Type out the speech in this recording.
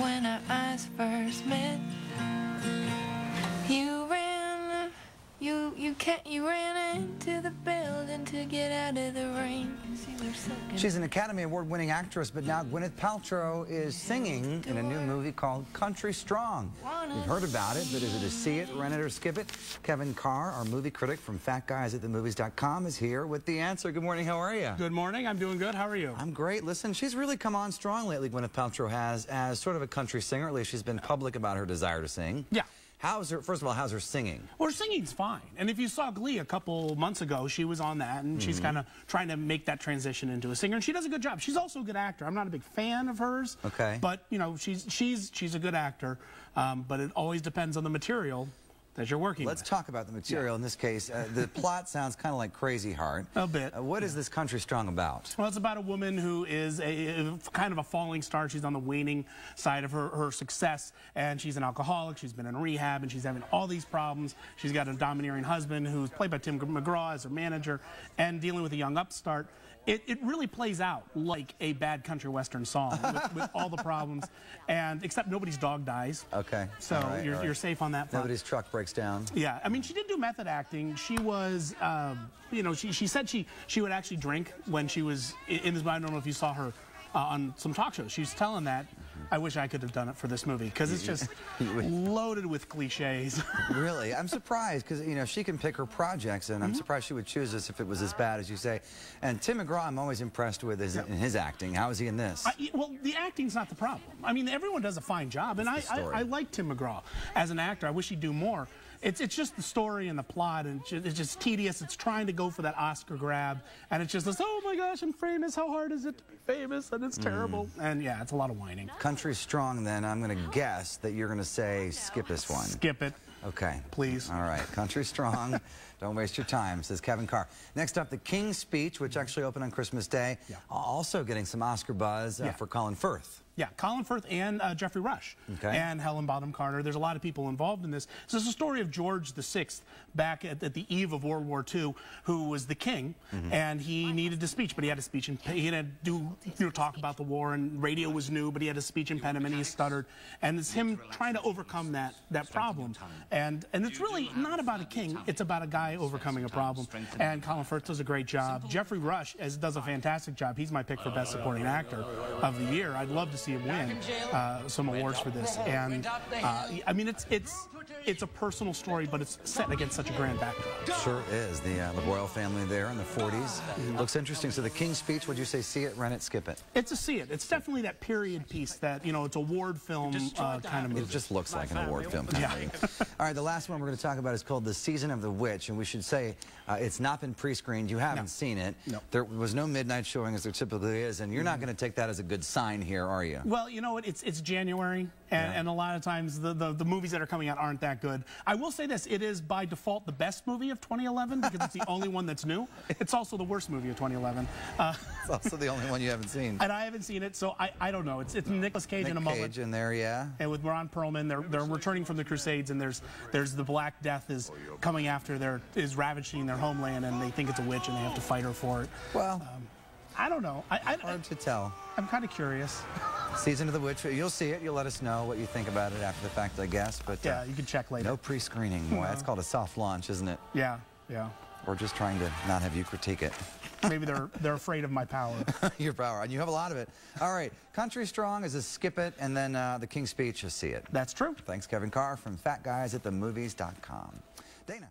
when our eyes first met. You ran into the building to get out of the rain. She's an Academy Award-winning actress, but now Gwyneth Paltrow is singing in a new movie called Country Strong. You've heard about it, but is it a see it, rent it, or skip it? Kevin Carr, our movie critic from fatguysatthemovies.com, is here with the answer. Good morning, how are you? Good morning, I'm doing good. How are you? I'm great. Listen, she's really come on strong lately, Gwyneth Paltrow has, as sort of a country singer. At least she's been public about her desire to sing. Yeah. First of all, how's her singing? Well, her singing's fine. And if you saw Glee a couple months ago, she was on that, and she's kind of trying to make that transition into a singer, and she does a good job. She's also a good actor. I'm not a big fan of hers. Okay. But, you know, she's a good actor, but it always depends on the material that you're working with. Let's talk about the material in this case. The plot sounds kind of like Crazy Heart. A bit. What is this Country Strong about? Well, it's about a woman who is kind of a falling star. She's on the waning side of her success, and she's an alcoholic. She's been in rehab, and she's having all these problems. She's got a domineering husband who's played by Tim McGraw as her manager, and dealing with a young upstart. It really plays out like a bad country western song with all the problems, and except nobody's dog dies. Okay. So you're safe on that front. Nobody's truck breaks down. Yeah, I mean, she did do method acting. She was, you know, she said she would actually drink when she was in this. I don't know if you saw her on some talk shows. She's telling that. I wish I could have done it for this movie, because it's just loaded with cliches. Really? I'm surprised, because, you know, she can pick her projects, and I'm surprised she would choose this if it was as bad as you say. And Tim McGraw, I'm always impressed with in his acting. How is he in this? Well, the acting's not the problem. I mean, everyone does a fine job, and I like Tim McGraw as an actor. I wish he'd do more. It's just the story and the plot, and it's just tedious. It's trying to go for that Oscar grab, and it's just this, oh my gosh, I'm famous. How hard is it to be famous? And it's terrible. And yeah, it's a lot of whining. Country Strong, then. I'm going to guess that you're going to say skip this one. Skip it. Okay. Please. All right. Country Strong. Don't waste your time, says Kevin Carr. Next up, The King's Speech, which actually opened on Christmas Day. Yeah. Also getting some Oscar buzz for Colin Firth. Yeah, Colin Firth and Jeffrey Rush and Helen Bonham Carter. There's a lot of people involved in this. So it's a story of George VI back at the eve of World War II, who was the king, and he needed a speech, but he had a speech, and he had to do talk about the war, and radio was new, but he had a speech impediment. He stuttered, and it's him trying to overcome that problem. And it's really not about a king; it's about a guy overcoming a problem. And Colin Firth does a great job. Jeffrey Rush does a fantastic job. He's my pick for Best Supporting Actor of the year. I'd love to see him win some awards for this. And I mean, it's a personal story, but it's set against such a grand backdrop. Sure is. The royal family there in the 40s. Looks interesting. So The King's Speech, would you say see it, rent it, skip it? It's a see it. It's definitely that period piece that, you know, it's a award film kind of movie. It just looks like an award film kind of movie. All right, the last one we're going to talk about is called The Season of the Witch, and we should say it's not been pre-screened. You haven't seen it. No. There was no midnight showing as there typically is, and you're not going to take that as a good sign here, are you? Well, you know what? It's January, and a lot of times the movies that are coming out aren't that good. I will say this, it is by default the best movie of 2011 because it's the only one that's new. It's also the worst movie of 2011. It's also the only one you haven't seen. And I haven't seen it, so I don't know. It's Nicolas Cage in a mullet. Cage in there, yeah. And with Ron Perlman, they're returning from the Crusades, and there's the Black Death is coming after is ravaging their homeland, and they think it's a witch, and they have to fight her for it. Well, I don't know. Hard to tell. I'm kind of curious. Season of the Witch. You'll see it. You'll let us know what you think about it after the fact, I guess. But yeah, you can check later. No pre-screening. Boy, that's called a soft launch, isn't it? Yeah, yeah. Or just trying to not have you critique it. Maybe they're afraid of my power. Your power, and you have a lot of it. All right, Country Strong is a skip it, and then The King's Speech, you see it. That's true. Thanks, Kevin Carr from fatguysatthemovies.com. Dana.